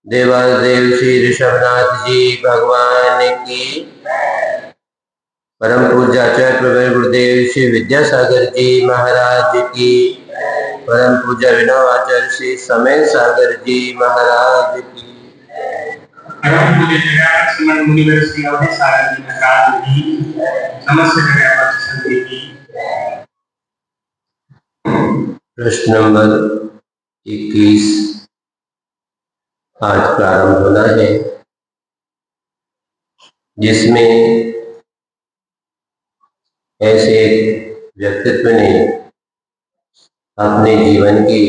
देवादेव श्री ऋषभनाथ जी भगवान की। परम पूज्याचार्य प्रवीण गुरुदेव श्री विद्यासागर जी महाराज की। परम पूज्य विनव आचार्य श्री समय सागर जी महाराज की। परम पूज्य जगन्नाथ श्रीमन मुनिवर श्री अवधेश सागर जी महाराज की। समस्त जगन्नाथ संत की। प्रश्न नंबर 21 आज प्रारंभ होना है, जिसमें ऐसे व्यक्तित्व ने अपने जीवन की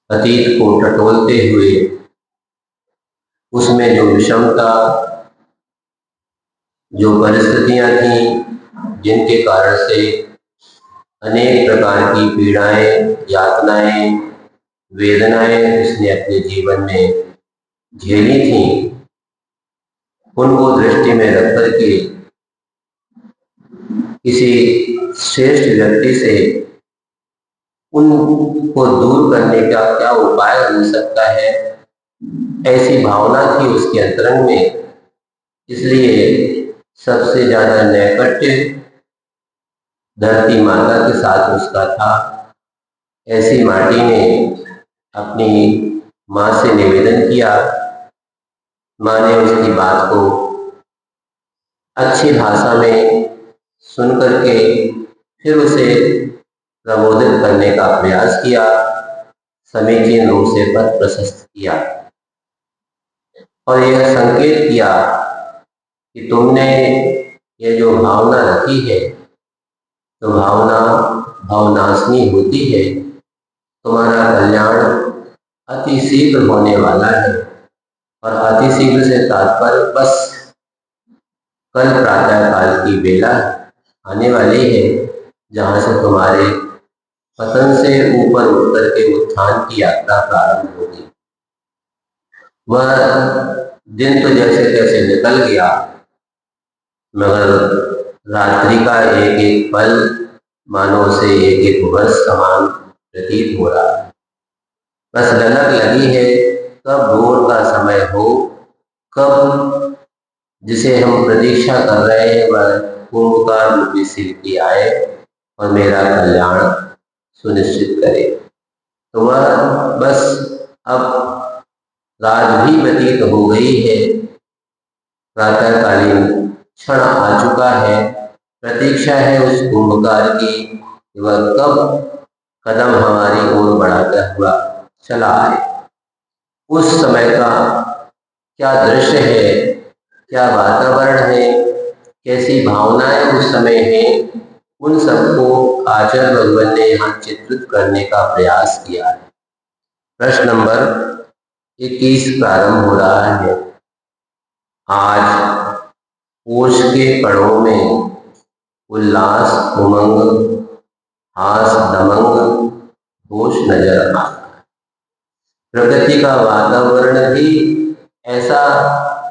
अतीत को टटोलते हुए उसमें जो विषमता, जो परिस्थितियां थी जिनके कारण से अनेक प्रकार की पीड़ाएं, यातनाएं, वेदनाएं उसने अपने जीवन में झेली थी, उनको दृष्टि में रख करके किसी श्रेष्ठ व्यक्ति से उनको दूर करने का क्या उपाय हो सकता है, ऐसी भावना थी उसके अंतरंग में। इसलिए सबसे ज्यादा नैकट्य धरती माता के साथ उसका था। ऐसी माटी ने अपनी माँ से निवेदन किया। माँ ने उसकी बात को अच्छी भाषा में सुन करके फिर उसे प्रबोधित करने का प्रयास किया, समीचीन रूप से पथ प्रशस्त किया और यह संकेत किया कि तुमने ये जो भावना रखी है तो भावना भावनाशनी होती है। तुम्हारा कल्याण अति शीघ्र होने वाला है और अति शीघ्र से तात्पर्य बस कल प्रातः काल की बेला आने वाली है, जहां से तुम्हारे पतन से ऊपर उठ करके उत्थान की यात्रा प्रारंभ होगी। वह दिन तो जैसे तैसे निकल गया, मगर रात्रि का एक एक पल मानो से एक एक वर्ष समान प्रतीत हो रहा है। बस ललक लगी है कब भोर का समय हो, कब जिसे हम प्रतीक्षा कर रहे हैं वह कुंभकार रूपी शिल्पी आए और मेरा कल्याण सुनिश्चित करे। तो वह बस अब रात भी व्यतीत हो गई है, प्रातःकालीन क्षण आ चुका है। प्रतीक्षा है उस कुंभकार की, वह कब कदम हमारी ओर बढ़ाता हुआ चला आए। उस समय का क्या दृश्य है, क्या वातावरण है, कैसी भावनाएं उस समय हैं, उन सबको आचार्य भगवान ने यहाँ चित्रित करने का प्रयास किया है। प्रश्न नंबर 21 प्रारंभ हो रहा है। आज पोष के पड़ों में उल्लास उमंग हास दमंग होश नजर आता है। प्रकृति का वातावरण भी ऐसा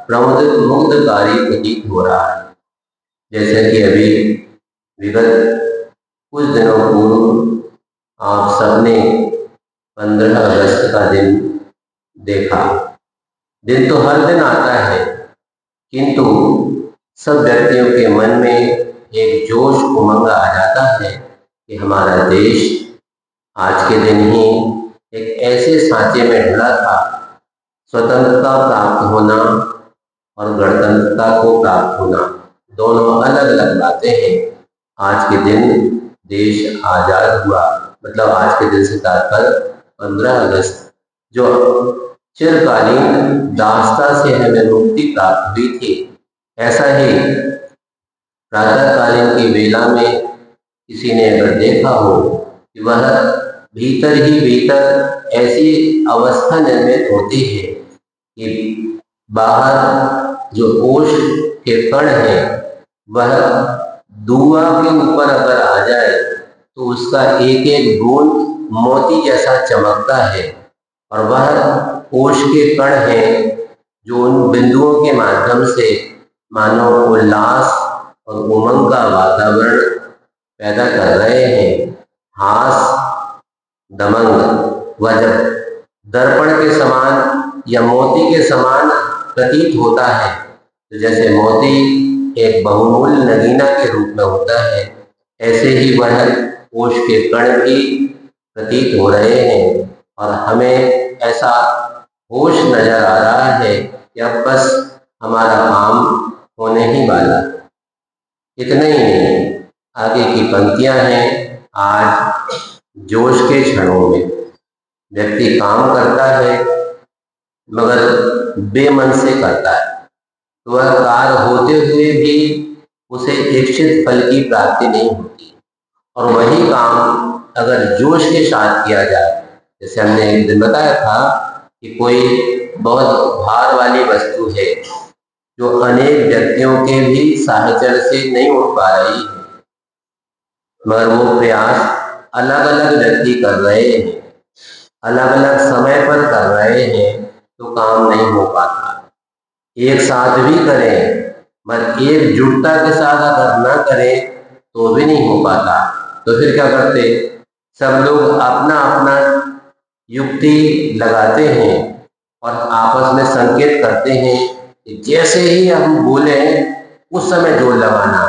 प्रमुदित मुग्धकारी प्रतीत हो रहा है, जैसे कि अभी विगत कुछ दिनों पूर्व आप सबने 15 अगस्त का दिन देखा। दिन तो हर दिन आता है, किंतु सब व्यक्तियों के मन में एक जोश उमंग आ जाता है कि हमारा देश आज के दिन ही एक ऐसे सांचे में ढला था। स्वतंत्रता प्राप्त होना और गणतंत्रता को प्राप्त होना दोनों अलग अलग बातें हैं। आज के दिन देश आजाद हुआ, मतलब आज के दिन से तात्पर्य 15 अगस्त, जो चिरकालीन दास्ता से हमें मुक्ति प्राप्त हुई थी। ऐसा ही प्रातःकालीन की वेला में किसी ने अगर देखा हो कि वह भीतर ही भीतर ऐसी अवस्था निर्मित होती है कि बाहर जो कोश के कण है वह धुआं के ऊपर अगर आ जाए तो उसका एक एक बूंद मोती जैसा चमकता है, और वह कोश के कण है जो उन बिंदुओं के माध्यम से मानो उल्लास और उमंग का वातावरण पैदा कर रहे हैं। हास दमंग, वह जब दर्पण के समान या मोती के समान प्रतीत होता है। तो जैसे मोती एक बहुमूल्य नगीना के रूप में होता है, ऐसे ही वह कोश के कण भी प्रतीत हो रहे हैं और हमें ऐसा होश नजर आ रहा है कि अब बस हमारा काम होने ही वाला। इतना ही नहीं, आगे की पंक्तियां हैं। आज जोश के क्षणों में व्यक्ति काम करता है मगर बेमन से करता है, तो वह कार्य होते हुए भी उसे इच्छित फल की प्राप्ति नहीं होती। और वही काम अगर जोश के साथ किया जाए, जैसे हमने एक दिन बताया था कि कोई बहुत भार वाली वस्तु है जो अनेक व्यक्तियों के भी साहचर्य से नहीं उठ पा रही है, मगर वो प्रयास अलग अलग व्यक्ति कर रहे हैं, अलग अलग समय पर कर रहे हैं, तो काम नहीं हो पाता। एक साथ भी करें मगर एकजुटता के साथ अगर न करें तो भी नहीं हो पाता। तो फिर क्या करते, सब लोग अपना अपना युक्ति लगाते हैं और आपस में संकेत करते हैं कि जैसे ही हम बोले उस समय जोर लगाना,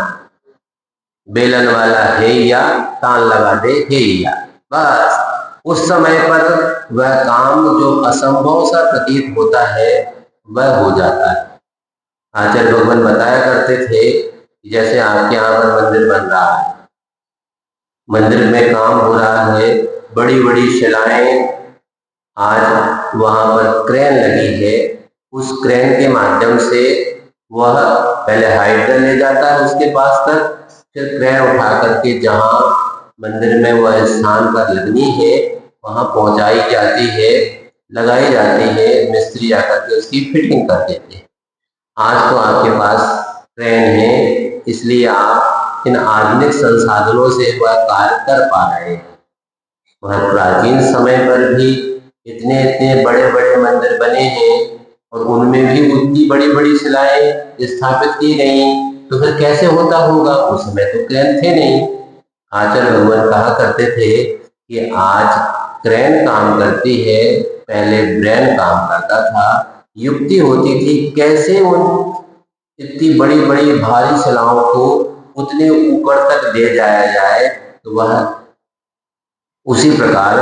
बेलन वाला है या तान लगा दे है या, बस उस समय पर वह काम जो असंभव सा प्रतीत होता है वह हो जाता है। आचार्य भगवान बताया करते थे कि जैसे आपके यहाँ पर मंदिर बन रहा है, मंदिर में काम हो रहा है, बड़ी बड़ी शिलाएं, आज वहां पर क्रेन लगी है, उस क्रेन के माध्यम से वह पहले हाइड्रा ले जाता है उसके पास तक, फिर क्रेन उठा करके जहां मंदिर में वह स्थान पर लगनी है वहां पहुंचाई जाती है, लगाई जाती है, मिस्त्री जाकर के उसकी फिटिंग कर देते हैं। आज तो आपके पास ट्रेन है, इसलिए आप इन आधुनिक संसाधनों से वह कार्य कर पा रहे हैं। वह प्राचीन समय पर भी इतने इतने बड़े बड़े मंदिर बने हैं और उनमें भी उतनी बड़ी बड़ी शिलाएं स्थापित की गई, तो फिर कैसे होता होगा? उस समय तो क्रेन थे नहीं। आचार्य भगवान कहा करते थे कि आज क्रेन काम करती है, पहले ब्रेन काम करता था। युक्ति होती थी कैसे उन इतनी बड़ी बड़ी भारी शिलाओं को उतने ऊपर तक ले जाया जाए, तो वह उसी प्रकार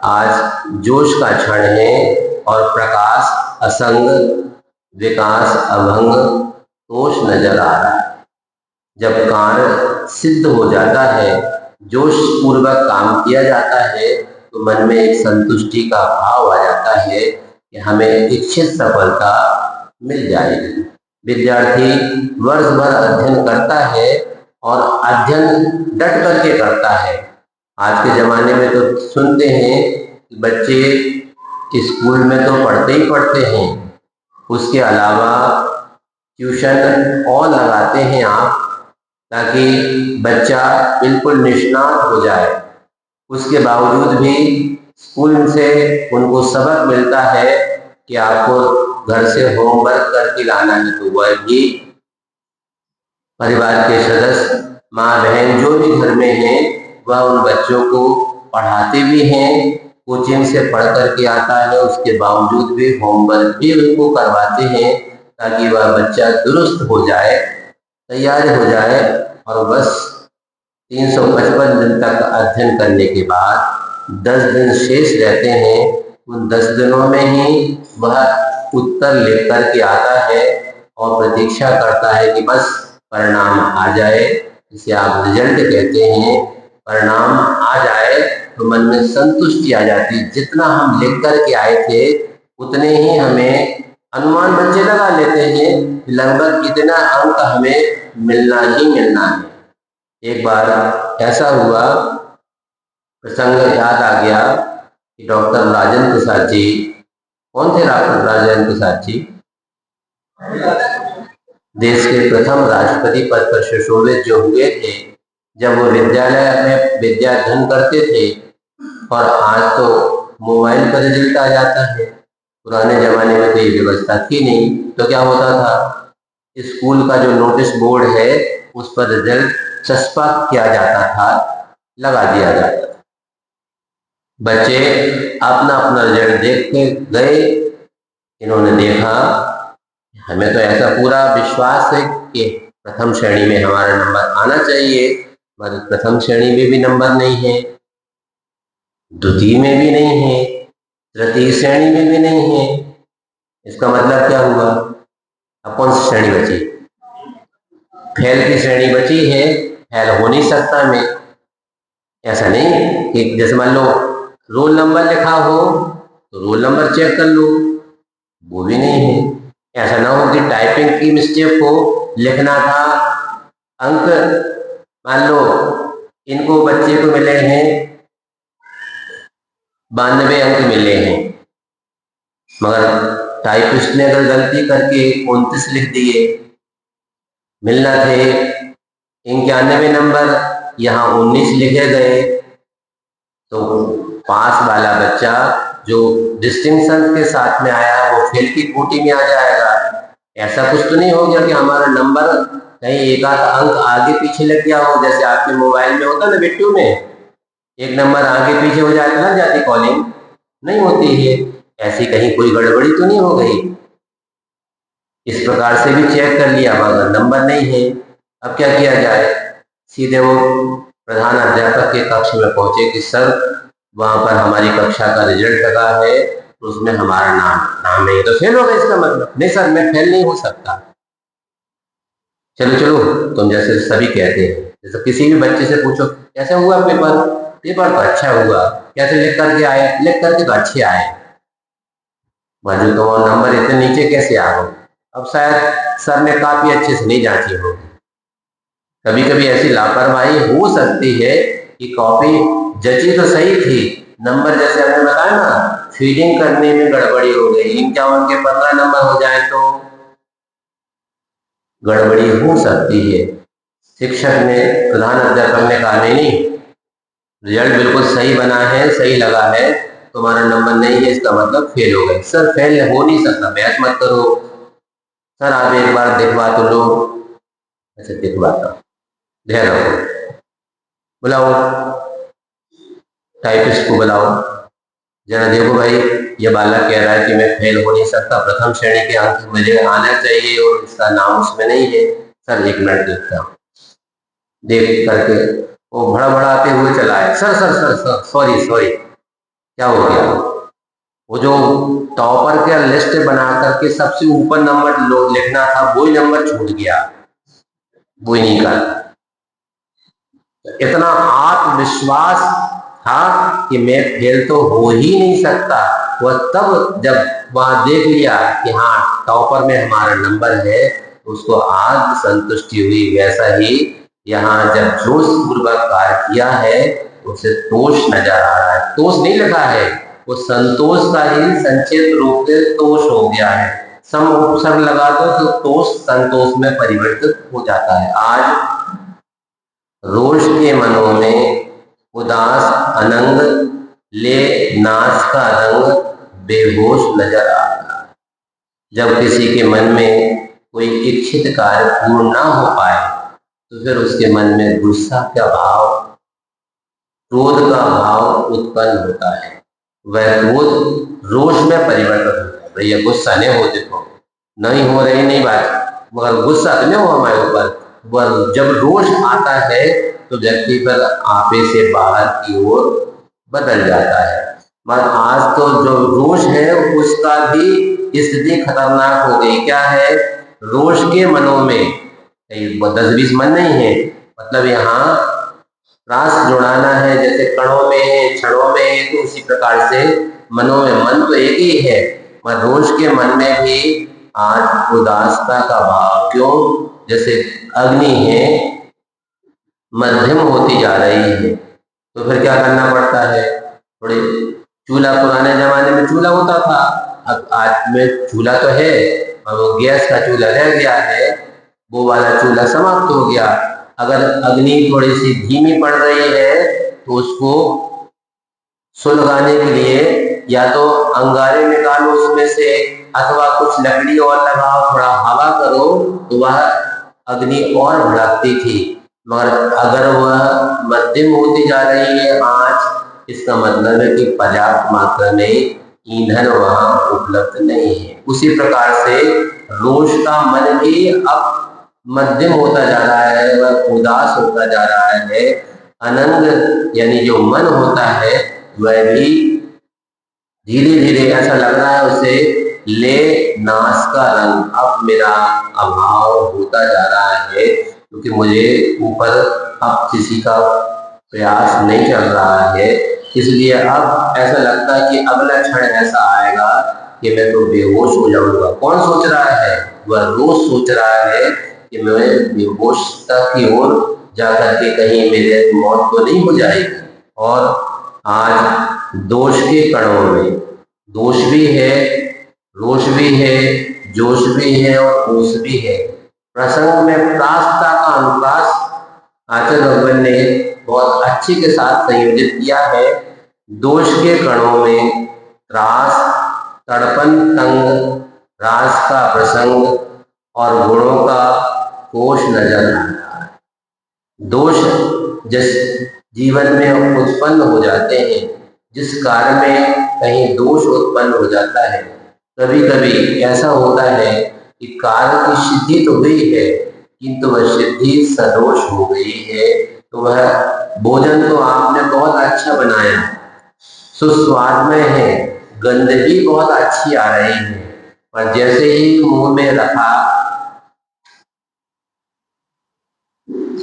आज जोश का क्षण है और प्रकाश असंग, विकास अभंग, तोष नजर आ रहा है। जब कार्य सिद्ध हो जाता है, जोश पूर्वक काम किया जाता है, तो मन में एक संतुष्टि का भाव आ जाता है कि हमें इच्छित सफलता मिल जाएगी। विद्यार्थी वर्ष भर अध्ययन करता है और अध्ययन डट करके करता है। आज के ज़माने में तो सुनते हैं कि बच्चे स्कूल में तो पढ़ते ही पढ़ते हैं, उसके अलावा ट्यूशन और लगाते हैं आप, ताकि बच्चा बिल्कुल निष्णात हो जाए। उसके बावजूद भी स्कूल से उनको सबक मिलता है कि आपको घर से होमवर्क करके लाना है, तो वह भी परिवार के सदस्य, माँ बहन जो भी घर में हैं, वह उन बच्चों को पढ़ाते भी हैं, कोचिंग से पढ़ करके आता है, उसके बावजूद भी होमवर्क भी उनको करवाते हैं, ताकि वह बच्चा दुरुस्त हो जाए, तैयार हो जाए और बस 355 दिन तक अध्ययन करने के बाद 10 दिन शेष रहते हैं। उन 10 दिनों में ही वह उत्तर लिख करके आता है और प्रतीक्षा करता है कि बस परिणाम आ जाए, जिसे आप रिजल्ट कहते हैं। परिणाम आ जाए तो मन में संतुष्टि आ जाती, जितना हम लिख करके आए थे उतने ही हमें अनुमान बच्चे लगा लेते हैं, लगभग इतना अंक हमें मिलना ही मिलना है। एक बार ऐसा हुआ, प्रसंग याद आ गया कि डॉक्टर राजेंद्र प्रसाद जी, कौन थे डॉक्टर राजेंद्र प्रसाद जी? देश के प्रथम राष्ट्रपति पद पर सुशोभित जो हुए थे, जब वो विद्यालय में विद्या अध्ययन करते थे, और आज तो मोबाइल पर रिजल्ट आ जाता है। पुराने जमाने में तो ये व्यवस्था थी नहीं, तो क्या होता था, स्कूल का जो नोटिस बोर्ड है उस पर रिजल्ट चस्पा किया जाता था, लगा दिया जाता था। बच्चे अपना अपना रिजल्ट देख के गए। इन्होंने देखा, हमें तो ऐसा पूरा विश्वास है कि प्रथम श्रेणी में हमारा नंबर आना चाहिए, मगर प्रथम श्रेणी में भी नंबर नहीं है, द्वितीय में भी नहीं है, तृतीय श्रेणी में भी नहीं है। इसका मतलब क्या हुआ? अब कौन सी श्रेणी बची? फेल की श्रेणी बची है। फेल हो नहीं सकता मैं। ऐसा नहीं कि जैसे मान लो रोल नंबर लिखा हो तो रोल नंबर चेक कर लो, वो भी नहीं है। ऐसा ना हो कि टाइपिंग की मिस्टेक हो, लिखना था अंक, मान लो इनको बच्चे को मिले हैं 92 अंक मिले हैं, मगर टाइपिस्ट ने अगर गलती करके 29 लिख दिए, मिलना थे 91 नंबर, यहाँ 19 लिखे गए, तो पास वाला बच्चा जो डिस्टिंक्शन के साथ में आया वो फेल की कोटि में आ जाएगा। ऐसा कुछ तो नहीं हो गया कि हमारा नंबर कहीं एक आध अंक आगे पीछे लग गया हो, जैसे आपके मोबाइल में होता ना बिट्टू में, एक नंबर आगे पीछे हो जाती, लग जाती कॉलिंग, नहीं होती है। ऐसी कहीं कोई गड़बड़ी तो नहीं हो गई? इस प्रकार से भी चेक कर लिया मगर नंबर नहीं है। अब क्या किया जाए? सीधे वो प्रधान अध्यापक के कक्ष में पहुंचे कि सर वहां पर हमारी कक्षा का रिजल्ट लगा है तो उसमें हमारा नाम नहीं है, तो फेल होगा इसका मतलब? नहीं सर, मैं फेल नहीं हो सकता। चलो चलो, तुम जैसे सभी कहते हैं, जैसे किसी भी बच्चे से पूछो कैसे हुआ पेपर, पेपर तो अच्छा हुआ, कैसे लिख करके आए, लिख करके तो अच्छे आए, मजू तो नंबर इतने नीचे कैसे आ गए? अब शायद सर ने काफी अच्छे से नहीं जांची होगी। कभी कभी ऐसी लापरवाही हो सकती है कि कॉपी जची तो सही थी, नंबर जैसे हमने बताया ना, फीडिंग करने में गड़बड़ी हो गई, 51 के 15 नंबर हो जाए तो गड़बड़ी हो सकती है। शिक्षक ने, प्रधान अध्यापक ने कहा नहीं नहीं, रिजल्ट बिल्कुल सही बना है, सही लगा है, तुम्हारा नंबर नहीं है इसका मतलब फेल हो गए। सर फेल हो नहीं सकता, बहस मत करो, सर आप एक बार दिखवा तो लो। अच्छा दिखवाता, ध्यान रखो, बुलाओ टाइपिस्ट को, बुलाओ जरा, देखो भाई ये बालक कह रहा है कि मैं फेल हो नहीं सकता, प्रथम श्रेणी के अंक मुझे आना चाहिए और इसका नाम उसमें नहीं है। सर एक मिनट देखता हूँ। देख करके वो भड़बड़ाते हुए चला है, sir sir sir sir sorry sorry, क्या हो गया? वो जो टॉपर का लिस्ट बना करके सबसे ऊपर नंबर लिखना था, वही नंबर छूट गया, वही नहीं कर। इतना आत्मविश्वास था कि मैं फेल तो हो ही नहीं सकता। वह तब जब वहां देख लिया कि हाँ टॉपर में हमारा नंबर है, उसको आज संतुष्टि हुई। वैसा ही यहाँ जब जोश पूर्वक कार्य किया है, उसे तोष नजर आ रहा है। तोष नहीं लिखा है, वो संतोष का ही संक्षिप्त रूप से तोष हो गया है। सम उपसर्ग लगा दो तो तोष संतोष में परिवर्तित हो जाता है। आज रोष के मनों में उदास अनंग ले नाश का रंग बेहोश नजर आ रहा है। जब किसी के मन में कोई इच्छित कार्य पूर्ण ना हो पाए तो फिर उसके मन में गुस्सा का भाव, क्रोध का भाव उत्पन्न होता है। वह क्रोध रोष में परिवर्तित होता है। भैया गुस्सा नहीं हो, देखो नहीं हो रही नहीं बात, मगर गुस्सा तो नहीं हो हमारे ऊपर। वह जब रोष आता है तो व्यक्ति पर आपे से बाहर की ओर बदल जाता है। मगर आज तो जो रोष है उसका भी स्थिति खतरनाक हो गई। क्या है? रोष के मनों में 10-20 मन नहीं है, मतलब यहाँ प्रास जुड़ाना है, जैसे कणों में है, क्षणों में है, तो उसी प्रकार से मनों में, मन तो एक ही है, मगर रोष के मन में भी आज उदासता का भाव। क्यों? जैसे अग्नि है मध्यम होती जा रही है, तो फिर क्या करना पड़ता है? थोड़े चूल्हा, पुराने जमाने में चूल्हा होता था, अब आज में चूल्हा तो है और वो गैस का चूल्हा रह गया है, वो वाला चूल्हा समाप्त हो गया। अगर अग्नि थोड़ी सी धीमी पड़ रही है तो उसको सुलगाने के लिए या तो अंगारे निकालो उसमें से, अथवा कुछ लकड़ी और लगाओ, थोड़ा हवा करो, तो वह अग्नि और भड़कती थी। मगर अगर वह मध्यम होती जा रही है आंच, इसका मतलब है कि पर्याप्त मात्रा में ईंधन वहां उपलब्ध नहीं है। उसी प्रकार से रोष का मन भी अब मध्यम होता जा रहा है, वह उदास होता जा रहा है। अनंग यानी जो मन होता है वह भी धीरे धीरे ऐसा लग रहा है उसे ले नाश का रंग अब मेरा अभाव होता जा रहा है, क्योंकि मुझे ऊपर अब किसी का प्रयास नहीं चल रहा है। इसलिए अब ऐसा लगता है कि अगला क्षण ऐसा आएगा कि मैं तो बेहोश हो जाऊंगा। कौन सोच रहा है? वह रोज सोच रहा है कि मैं बेहोशता की ओर जाकर के कहीं मेरे मौत तो नहीं हो जाएगी। और आज दोष के कणों में दोष भी है, रोष भी है, जोश भी है और होश भी है। प्रसंग में प्रासता का अनुप्रास आचार्य भगवान ने बहुत अच्छे के साथ संयोजित किया है। दोष के कणों में त्रास, तड़पन, तंग, रास का प्रसंग और गुणों का कोश नजर आ रहा है। दोष जिस जीवन में उत्पन्न हो जाते हैं, जिस कार्य में कहीं दोष उत्पन्न हो जाता है, कभी कभी ऐसा होता है कि कार्य की सिद्धि तो हुई है किंतु वह सिद्धि सदोष हो गई है। तो वह भोजन तो आपने बहुत अच्छा बनाया, सुस्वादमय है, गंदगी बहुत अच्छी आ रही है, पर जैसे ही मुंह में रखा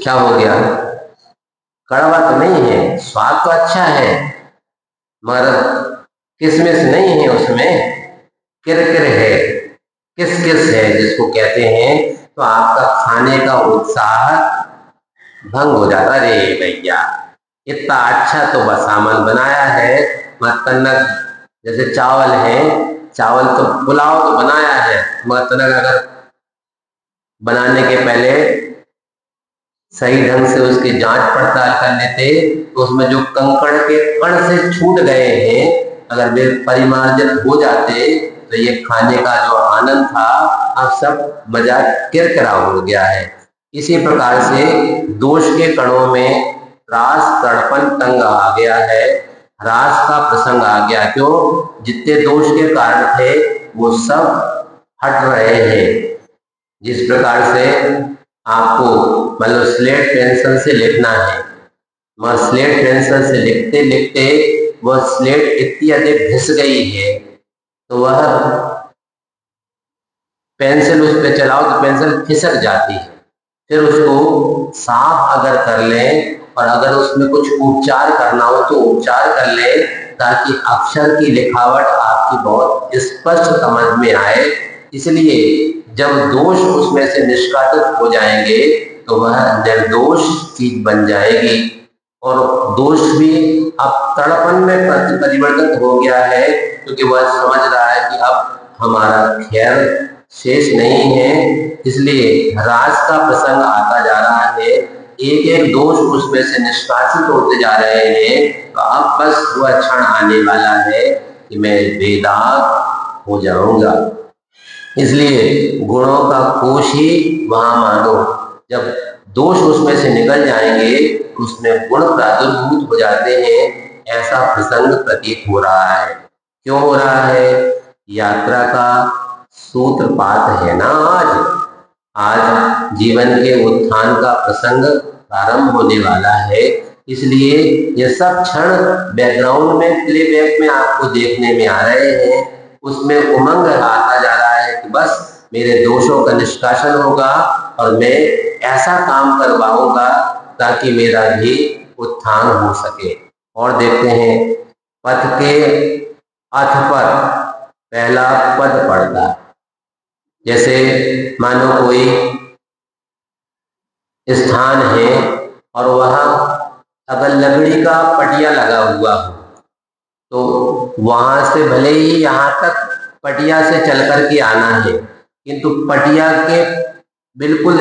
क्या हो गया? कड़वा तो नहीं है, स्वाद तो अच्छा है, मगर किसमिस नहीं है उसमें, किरकिर है, किस है जिसको कहते हैं। तो आपका खाने का उत्साह भंग हो जाता। अरे भैया इतना अच्छा तो बस सामान बनाया है, मतलब जैसे चावल है, चावल तो पुलाव तो बनाया है, मतलब अगर बनाने के पहले सही ढंग से उसकी जांच पड़ताल कर लेते तो उसमें जो कंकड़ के कण से छूट गए हैं अगर वे परिमार्जन हो जाते तो ये खाने का जो आनंद था अब सब मजा किरकिरा हो गया है। इसी प्रकार से दोष के कणों में रास, तड़पन, तंग आ गया है, रास का प्रसंग आ गया। क्यों? जितने दोष के कारण थे वो सब हट रहे हैं। जिस प्रकार से आपको मतलब स्लेट पेंसिल से लिखना है, मगर स्लेट पेंसिल से लिखते लिखते वह स्लेट इतनी अधिक घिस गई है तो वह पेंसिल उस पर चलाओ तो पेंसिल खिसक जाती है। फिर उसको साफ अगर कर लें और अगर उसमें कुछ उपचार करना हो तो उपचार कर लें ताकि अक्षर की लिखावट आपकी बहुत स्पष्ट समझ में आए। इसलिए जब दोष उसमें से निष्कासित हो जाएंगे तो वह निर्दोष चीज बन जाएगी। और दोष भी अब तड़पन में परिवर्तित हो गया है क्योंकि वह समझ रहा है कि अब हमारा खैर शेष नहीं है। इसलिए राज का प्रसंग आता जा रहा है, एक एक दोष उसमें से निष्कासित होते जा रहे हैं। तो अब बस वह क्षण आने वाला है कि मैं बेदाग हो जाऊंगा। इसलिए गुणों का कोश ही वहां मानो जब दोष उसमें से निकल जाएंगे उसमें गुण प्रादुर्भूत हो जाते हैं। ऐसा प्रसंग प्रतीत हो रहा है। क्यों हो रहा है? यात्रा का सूत्रपात है ना। आज जीवन के उत्थान का प्रसंग प्रारंभ होने वाला है। इसलिए ये सब क्षण बैकग्राउंड में प्लेबैक में आपको देखने में आ रहे हैं। उसमें उमंग आता जा रहा है कि बस मेरे दोषों का निष्कासन होगा और मैं ऐसा काम करवाऊंगा ताकि मेरा भी उत्थान हो सके। और देखते हैं पथ के अथ पर पहला पद पड़ता है। जैसे मानो कोई स्थान है और वहां अगर लकड़ी का पटिया लगा हुआ हो तो वहां से भले ही यहाँ तक पटिया से चल कर के आना है, किंतु पटिया के बिल्कुल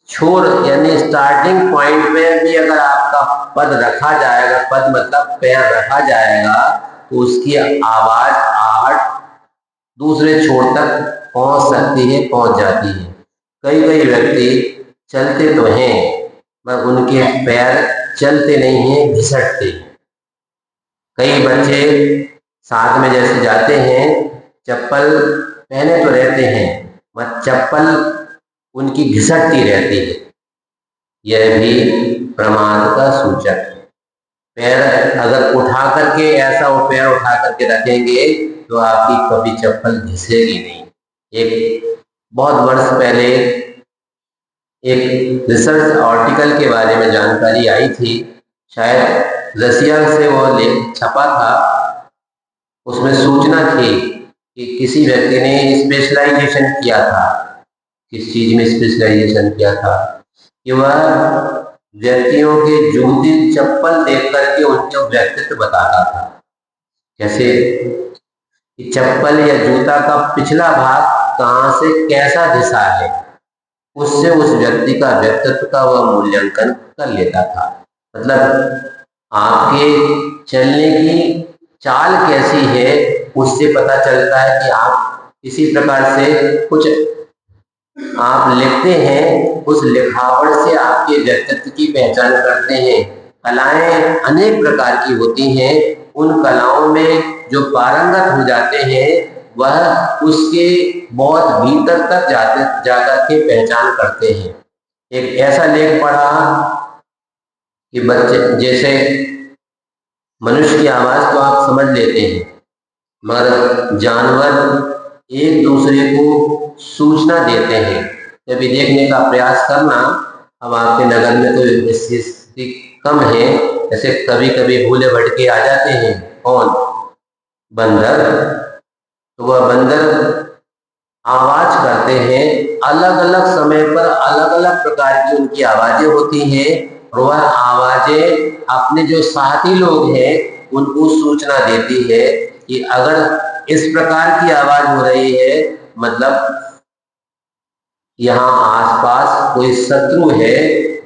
छोर यानी स्टार्टिंग पॉइंट में भी अगर आपका पद रखा जाएगा, पद मतलब पैर रखा जाएगा, तो उसकी आवाज आहट दूसरे छोर तक पहुंच सकती है, पहुंच जाती है। कई कई व्यक्ति चलते तो हैं मगर उनके पैर चलते नहीं हैं, घिसटते हैं। कई बच्चे साथ में जैसे जाते हैं, चप्पल पहने तो रहते हैं, मगर चप्पल उनकी घिसटती रहती है, यह भी प्रमाद का सूचक है। पैर अगर उठा करके ऐसा वो पैर उठा करके रखेंगे तो आपकी कभी चप्पल घिसेगी नहीं। एक बहुत वर्ष पहले एक रिसर्च आर्टिकल के बारे में जानकारी आई थी, शायद रसिया से वो छपा था। उसमें सूचना थी कि किसी व्यक्ति ने स्पेशलाइजेशन किया था। किस चीज में स्पेशलाइजेशन किया था कि वह व्यक्तियों के जूते चप्पल देख करके उनके व्यक्तित्व बताता था। जैसे कि चप्पल या जूता का पिछला भाग कहाँ से कैसा दिशा है, उससे उस व्यक्ति का व्यक्तित्व का वह मूल्यांकन कर लेता था। मतलब आपके चलने की चाल कैसी है, उससे पता चलता है कि आप इसी प्रकार से कुछ आप लिखते हैं, उस लिखावट से आपके व्यक्तित्व की पहचान करते हैं। कलाएं अनेक प्रकार की होती हैं, उन कलाओं में जो पारंगत हो जाते हैं वह उसके बहुत भीतर तक जाकर के पहचान करते हैं। एक ऐसा लेख पढ़ा कि बच्चे जैसे मनुष्य की आवाज तो आप समझ लेते हैं, मगर जानवर एक दूसरे को सूचना देते हैं। कभी देखने का प्रयास करना, अब आपके नगर में तो इसकी स्थिति कम है, ऐसे कभी कभी भूले भटके आ जाते हैं। कौन? बंदर। तो वह बंदर आवाज करते हैं, अलग अलग समय पर अलग अलग प्रकार की उनकी आवाजें होती हैं, और वह आवाजें अपने जो साथी लोग हैं उनको सूचना देती है कि अगर इस प्रकार की आवाज हो रही है, मतलब यहाँ आसपास कोई शत्रु है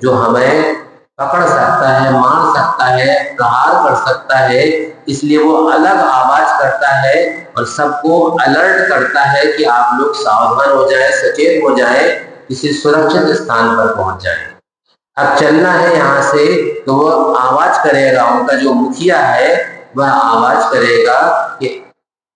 जो हमें पकड़ सकता है, मार सकता है, प्रहार कर सकता है। इसलिए वो अलग आवाज करता है और सबको अलर्ट करता है कि आप लोग सावधान हो जाएं, सचेत हो जाएं, किसी सुरक्षित स्थान पर पहुंच जाएं। अब चलना है यहाँ से तो वो आवाज करेगा, उनका जो मुखिया है वह आवाज करेगा कि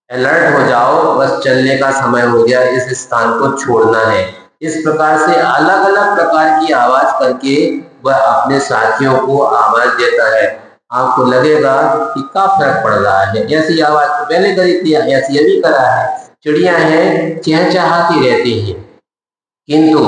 अलर्ट हो जाओ, बस चलने का समय हो गया, इस स्थान को छोड़ना है। इस प्रकार से अलग अलग प्रकार की आवाज करके वह अपने साथियों को आवाज देता है। आपको लगेगा कि क्या फर्क पड़ रहा है, ऐसी आवाज तो पहले करी थी, ऐसी अभी करा है। चिड़िया हैं चहचहाती रहती हैं, किंतु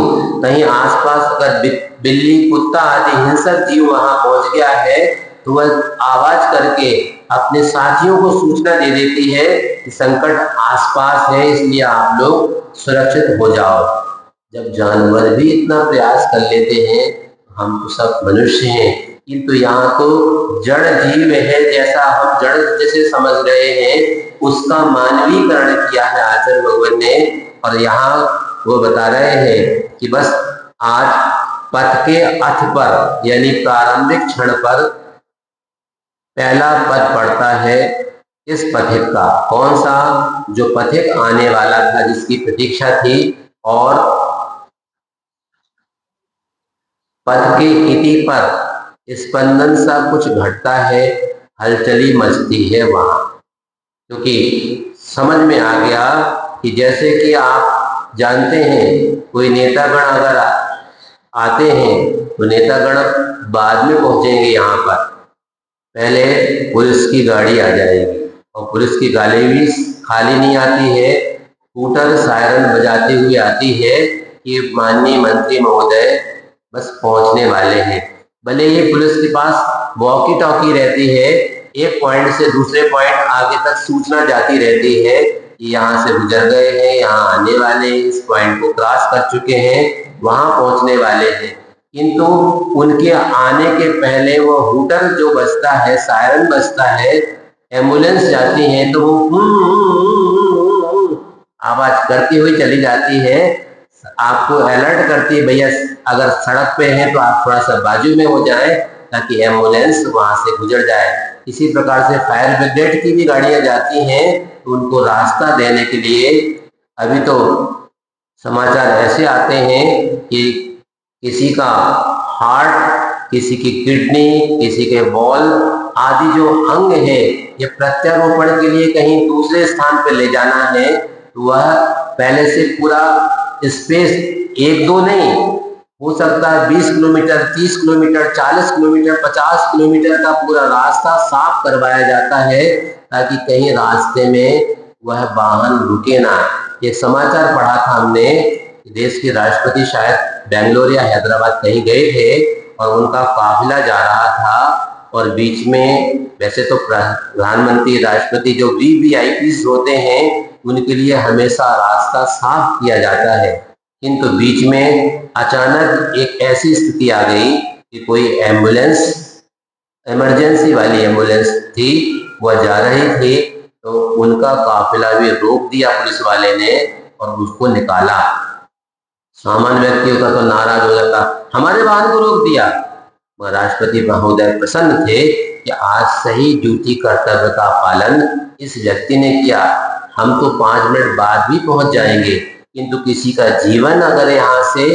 कहीं आसपास अगर बिल्ली, कुत्ता आदि हिंसक जीव वहां पहुंच गया है तो वह आवाज करके अपने साथियों को सूचना दे देती है कि संकट आसपास है, इसलिए आप लोग सुरक्षित हो जाओ। जब जानवर भी इतना प्रयास कर लेते हैं, हम तो सब मनुष्य हैं, किंतु यहाँ तो जड़ जीव है, जैसा हम जड़ जैसे समझ रहे हैं, उसका मानवीकरण किया है आचार्य भगवान ने। और यहाँ वो बता रहे हैं कि बस आज पथ के अथ पर यानी प्रारंभिक क्षण पर पहला पद पड़ता है इस पथिक का। कौन सा? जो पथिक आने वाला था, जिसकी प्रतीक्षा थी, और पथ के इति पर स्पंदन सा कुछ घटता है, हलचली मचती है वहां। क्योंकि समझ में आ गया कि जैसे कि आप जानते हैं, कोई नेतागण अगर आते हैं तो नेतागण बाद में पहुंचेंगे यहाँ पर, पहले पुलिस की गाड़ी आ जाएगी, और पुलिस की गाड़ी भी खाली नहीं आती है, स्कूटर सायरन बजाती हुई आती है कि माननीय मंत्री महोदय बस पहुंचने वाले हैं। भले ये पुलिस के पास वॉकी टॉकी रहती है, एक पॉइंट से दूसरे पॉइंट आगे तक सूचना जाती रहती है कि यहाँ से गुजर गए हैं, यहाँ आने वाले हैं, इस पॉइंट को क्रॉस कर चुके हैं, वहां पहुंचने वाले हैं। किंतु उनके आने के पहले वो हूटर जो बजता है, सायरन बजता है, एम्बुलेंस जाती है तो वो आवाज करती हुई चली जाती है, आपको अलर्ट करती है, भैया अगर सड़क पे है तो आप थोड़ा सा बाजू में हो जाएं ताकि एम्बुलेंस वहां से गुजर जाए। इसी प्रकार से फायर ब्रिगेड की भी गाड़ियां जाती हैं तो उनको रास्ता देने के लिए अभी तो समाचार ऐसे आते हैं कि किसी का हार्ट, किसी की किडनी, किसी के बॉल आदि जो अंग है, ये प्रत्यारोपण के लिए कहीं दूसरे स्थान पर ले जाना है तो वह पहले से पूरा स्पेस 1-2 नहीं, हो सकता है 20 किलोमीटर, 30 किलोमीटर, 40 किलोमीटर, 50 किलोमीटर का पूरा रास्ता साफ करवाया जाता है ताकि कहीं रास्ते में वह वाहन रुके ना। एक समाचार पढ़ा था हमने, देश के राष्ट्रपति शायद बेंगलोर या हैदराबाद कहीं गए थे और उनका काफिला जा रहा था और बीच में, वैसे तो प्रधानमंत्री, राष्ट्रपति जो वीवीआईपी होते हैं उनके लिए हमेशा रास्ता साफ किया जाता है, किंतु बीच में अचानक एक ऐसी स्थिति आ गई कि कोई एम्बुलेंस, इमरजेंसी वाली एम्बुलेंस थी, वह जा रही थी तो उनका काफिला भी रोक दिया पुलिस वाले ने और उसको निकाला। सामान्य व्यक्ति होता तो नाराज हो जाता, हमारे वाहन को रोक दिया। राष्ट्रपति महोदय प्रसन्न थे कि आज सही ड्यूटी कर्तव्य का पालन इस व्यक्ति ने किया। हम तो 5 मिनट बाद भी पहुंच जाएंगे, किंतु किसी का जीवन अगर यहाँ से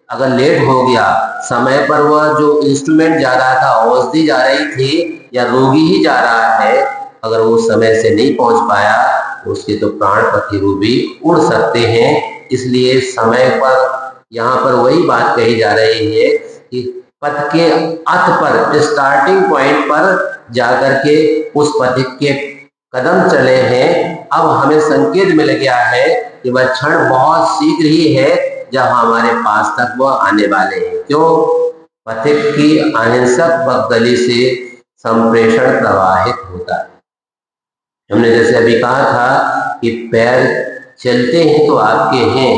अगर लेट हो गया, समय पर वह जो इंस्ट्रूमेंट जा रहा था, औषधि जा रही थी या रोगी ही जा रहा है, अगर वो समय से नहीं पहुंच पाया उसके तो प्राण पखेरु भी उड़ सकते हैं। इसलिए समय पर, यहाँ पर वही बात कही जा रही है कि पथ के अथ पर, स्टार्टिंग पॉइंट पर जाकर के उस पथिक के कदम चले हैं। अब हमें संकेत मिल गया है कि वह क्षण बहुत शीघ्र ही है जब हमारे पास तक वह आने वाले हैं। क्यों? पथिक की अहिंसक पगडंडी से संप्रेषण प्रवाहित होता है। हमने जैसे अभी कहा था कि पैर चलते हैं तो आपके हैं,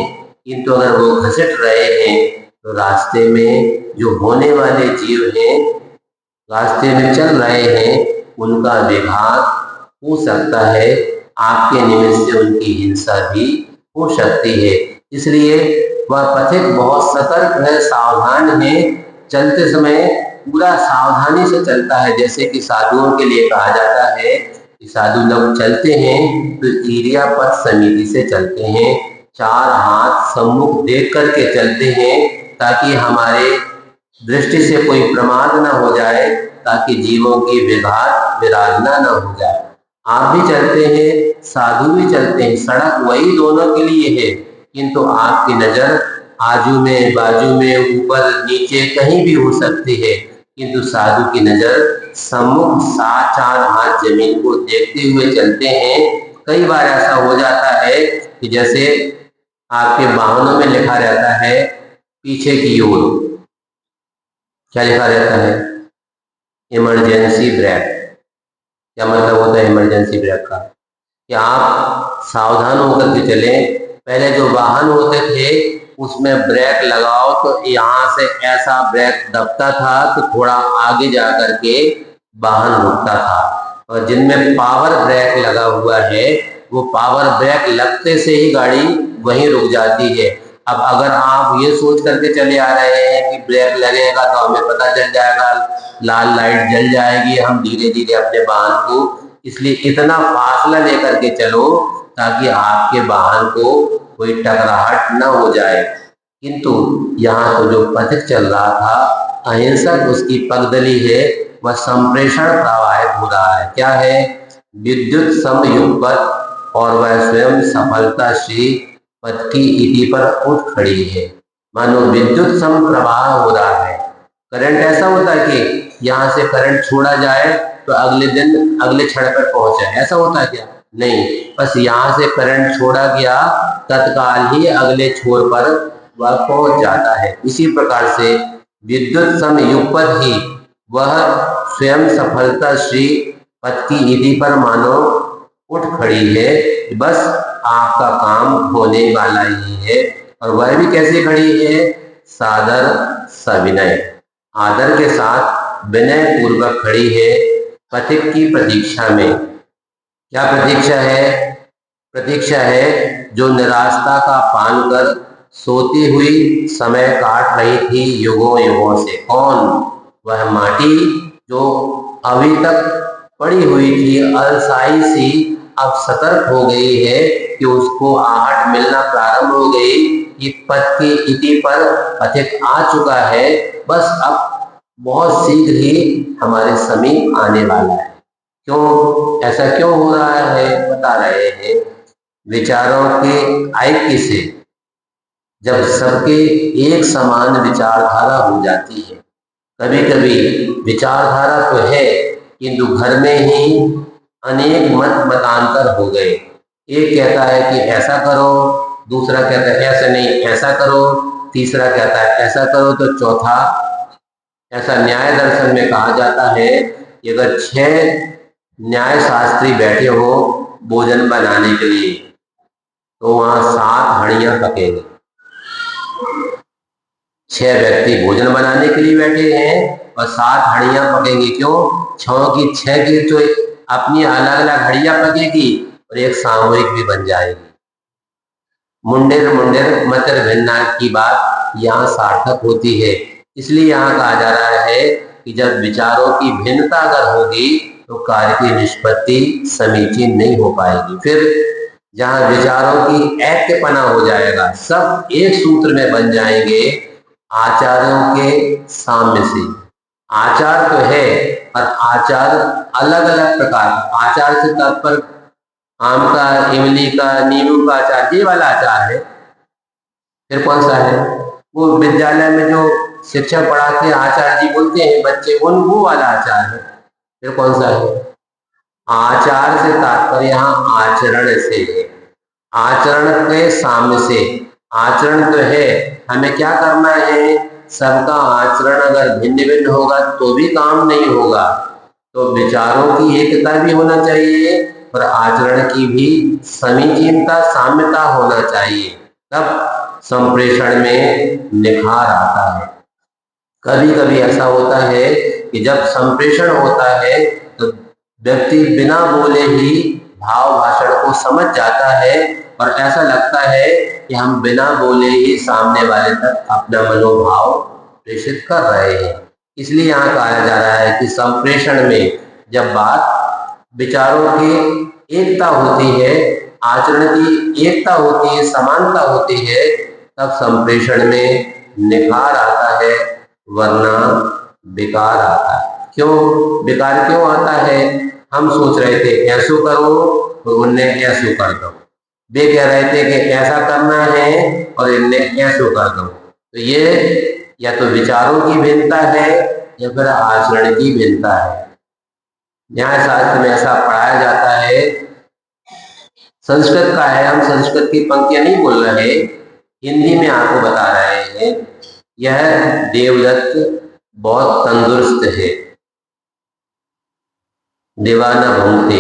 किंतु अगर वो घसीट रहे हैं तो रास्ते में जो होने वाले जीव हैं, रास्ते में चल रहे हैं, उनका विघात हो सकता है, आपके निमित्त से उनकी हिंसा भी हो सकती है। इसलिए वह पथिक बहुत सतर्क है, सावधान है, चलते समय पूरा सावधानी से चलता है। जैसे कि साधुओं के लिए कहा जाता है कि साधु लोग चलते हैं तो ईरिया पथ समिति से चलते हैं, 4 हाथ सम्मुख देख करके चलते हैं ताकि हमारे दृष्टि से कोई प्रमाद न हो जाए, ताकि जीवों की विराधना न हो जाए। आप भी चलते हैं, साधु भी चलते हैं, सड़क वही दोनों के लिए है, किंतु आपकी नजर आजू में, बाजू में, ऊपर नीचे कहीं भी हो सकती है, किंतु साधु की नजर सम्मुख 4 हाथ जमीन को देखते हुए चलते हैं। कई बार ऐसा हो जाता है कि जैसे आपके वाहनों में लिखा रहता है पीछे की ओर, क्या लिखा रहता है? Emergency brake. क्या मतलब होता है इमरजेंसी ब्रेक का? कि आप सावधान होकर के चलें। पहले जो वाहन होते थे उसमें ब्रेक लगाओ तो यहाँ से ऐसा ब्रेक दबता था तो थोड़ा आगे जा करके वाहन रुकता था, और जिनमें पावर ब्रेक लगा हुआ है वो पावर ब्रेक लगते से ही गाड़ी वहीं रुक जाती है। अब अगर आप ये सोच करके चले आ रहे हैं कि ब्रेक लगेगा तो हमें पता चल जाएगा, लाल लाइट जल जाएगी, हम धीरे धीरे अपने वाहन को, इसलिए इतना फासला लेकर के चलो ताकि आपके वाहन को कोई टकराहट न हो जाए। किंतु यहाँ तो जो पथिक चल रहा था, अहिंसक उसकी पगडंडी है, वह संप्रेषण प्रवाहित हो रहा है। क्या है? विद्युत समयुगपथ, और वह स्वयं सफलता से पथ की ईटी पर उठ खड़ी है। मानो विद्युत सम प्रवाह हो रहा है। करंट ऐसा होता है कि यहाँ से करंट छोड़ा जाए तो अगले दिन अगले क्षण पर पहुंच जाए, ऐसा होता है क्या? नहीं, बस यहाँ से करंट छोड़ा गया तत्काल ही अगले छोर पर वह पहुंच जाता है। इसी प्रकार से विद्युत समयुगपथ ही वह स्वयं सफलता श्री पथ की ईटी पर मानो उठ खड़ी है। बस आपका काम होने वाला ही है। और वह भी कैसे खड़ी है? सादर सविनय, आदर के साथ विनय पूर्वक खड़ी है पथिक की प्रतीक्षा में। क्या प्रतीक्षा है? प्रतीक्षा है जो निराशा का पान कर सोती हुई समय काट रही थी युगों युगों से। कौन? वह माटी जो अभी तक पड़ी हुई थी अलसाई सी, अब सतर्क हो गई है कि उसको आहट मिलना प्रारंभ हो गई कि पथ की ईटी पर पथिक आ चुका है। बस अब बहुत शीघ्र ही हमारे समीप आने वाला है। क्यों, ऐसा क्यों हो रहा है, बता रहे हैं। विचारों के ऐक्य से जब सबके एक समान विचारधारा हो जाती है, कभी कभी विचारधारा तो है किंतु घर में ही अनेक मतांतर हो गए। एक कहता है कि ऐसा करो, दूसरा कहता है ऐसा नहीं ऐसा करो, तीसरा कहता है ऐसा करो, तो चौथा, ऐसा न्याय दर्शन में कहा जाता है कि अगर 6 न्याय शास्त्री बैठे हो भोजन बनाने के लिए, तो वहां 7 हंडियां पकेंगे। 6 व्यक्ति भोजन बनाने के लिए बैठे हैं और 7 हंडियां पकेंगी। क्यों? 6 की 6 की तो अपनी अलग अलग हंडियां पकेगी और एक सामूहिक भी बन जाएगी। मुंडेर मुंडेर मतर भिन्ना की बात यहाँ सार्थक होती है। इसलिए यहाँ कहा जा रहा है कि जब विचारों की भिन्नता अगर होगी तो कार्य की निष्पत्ति समीचीन नहीं हो पाएगी। फिर जहाँ विचारों की ऐक्यपना हो जाएगा, सब एक सूत्र में बन जाएंगे आचार्यों के साम्य से। आचार तो है पर आचार अलग अलग प्रकार। आचार से तात्पर्य आम का, इमली का, नींबू का अचार, ये वाला अचार है। फिर कौन सा है? वो विद्यालय में जो शिक्षक पढ़ा के आचार्य जी बोलते हैं बच्चे, उन वो वाला आचार है। फिर कौन सा है? आचार से तात्पर्य यहाँ आचरण से है, आचरण के साम्य से। आचरण तो है, हमें क्या करना है, सबका आचरण अगर भिन्न भिन्न होगा तो भी काम नहीं होगा। तो विचारों की एकता भी होना चाहिए और आचरण की भी समीचीनता, साम्यता होना चाहिए, तब संप्रेषण में निखार आता है। कभी कभी ऐसा होता है कि जब संप्रेषण होता है तो व्यक्ति बिना बोले ही भाव भाषण को समझ जाता है और ऐसा लगता है कि हम बिना बोले ही सामने वाले तक अपना मनोभाव प्रेषित कर रहे हैं। इसलिए यहाँ कहा जा रहा है कि संप्रेषण में जब बात विचारों की एकता होती है, आचरण की एकता होती है, समानता होती है, तब संप्रेषण में निखार आता है, वरना बेकार आता है। क्यों बेकार क्यों आता है? हम सोच रहे थे ऐसो करो तो उनने ऐसो कर दो, वे कह रहे थे कि ऐसा करना है और इनने ऐसो कर दो। तो ये या तो विचारों की भिन्नता है या फिर आचरण की भिन्नता है। न्याय शास्त्र में ऐसा पढ़ाया जाता है। संस्कृत का है, हम संस्कृत की पंक्तियां नहीं बोल रहे, हिंदी में आपको बता रहे हैं। यह देवदत्त बहुत तंदुरुस्त है, दीवाना भूंगते,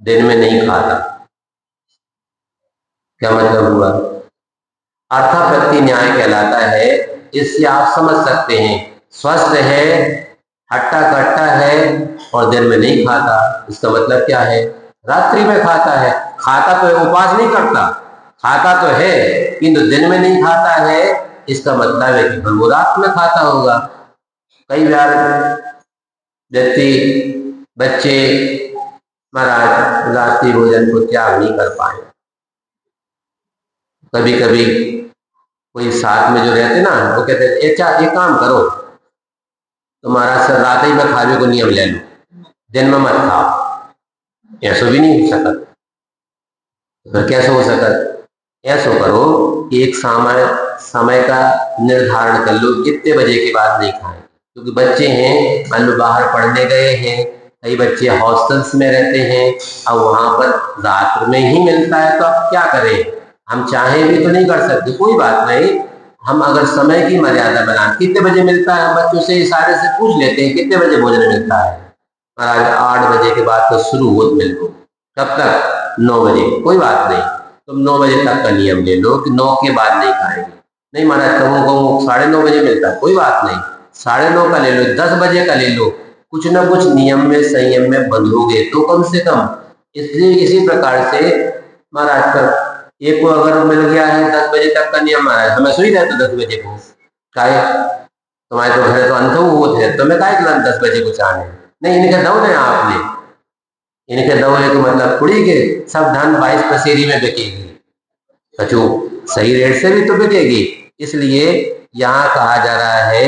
दिन में नहीं खाता। क्या मतलब हुआ? अर्थापत्ति न्याय कहलाता है। इससे आप समझ सकते हैं, स्वस्थ है, हट्टा कट्टा है और दिन में नहीं खाता। इसका मतलब क्या है? रात्रि में खाता है। खाता तो है, उपवास नहीं करता, खाता तो है किंतु दिन में नहीं खाता है। इसका मतलब है कि वो रात में खाता होगा। कई बार व्यक्ति, बच्चे महाराज रात्रि भोजन को त्याग नहीं कर पाए। कभी कभी कोई साथ में जो रहते ना, वो कहते एक काम करो, तुम्हारा सर रात ही में खाने को नियम ले लो, दिन में मत खाओ। ऐसा भी नहीं हो सकता। तो कैसे हो सकता? ऐसा करो कि एक समय का निर्धारण कर लो, कितने बजे के बाद नहीं खाएं। क्योंकि बच्चे हैं, मान लो बाहर पढ़ने गए हैं, कई बच्चे हॉस्टल्स में रहते हैं, अब वहां पर रात में ही मिलता है, तो अब क्या करें? हम चाहें भी तो नहीं कर सकते। कोई बात नहीं, हम अगर समय की मर्यादा बना, कितने बजे मिलता है, बच्चों से इशारे से पूछ लेते हैं कितने बजे भोजन मिलता है। महाराज 8 बजे के बाद तो शुरू हो मिल लो। कब तक? 9 बजे। कोई बात नहीं, तुम 9 बजे तक का नियम ले लो कि 9 के बाद नहीं खाएंगे। नहीं महाराज, कहूँ 9:30 बजे मिलता है, कोई बात नहीं, 9:30 का ले लो, 10 बजे का ले लो। कुछ ना कुछ नियम में, संयम में बंधोगे तो कम से कम। इसलिए इसी प्रकार से महाराज का एक को अगर मिल गया है 10 बजे तक का नियम, महाराज हमें सोई जाए तो 10 बजे को काहे, तुम्हारे तो घर तो अंत होते हैं, तुम्हें काहे के 10 बजे को चाहने? नहीं, इनके दौड़ है आपने, इनके दौड़े के मतलब कुड़ी के सब धन 22 पसेरी में बिकेगी, कचू सही रेट से भी तो बिकेगी। इसलिए यहाँ कहा जा रहा है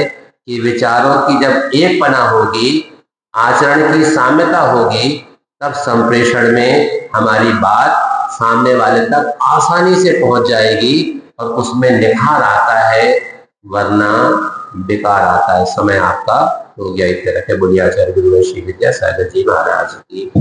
कि विचारों की जब एक पना होगी, आचरण की साम्यता होगी, तब संप्रेषण में हमारी बात सामने वाले तक आसानी से पहुंच जाएगी और उसमें निखार आता है, वरना बेकार आता है। समय आपका हो गया। इस तरह के बोलिए आचार्य गुरु श्री विद्यासागर जी महाराज की।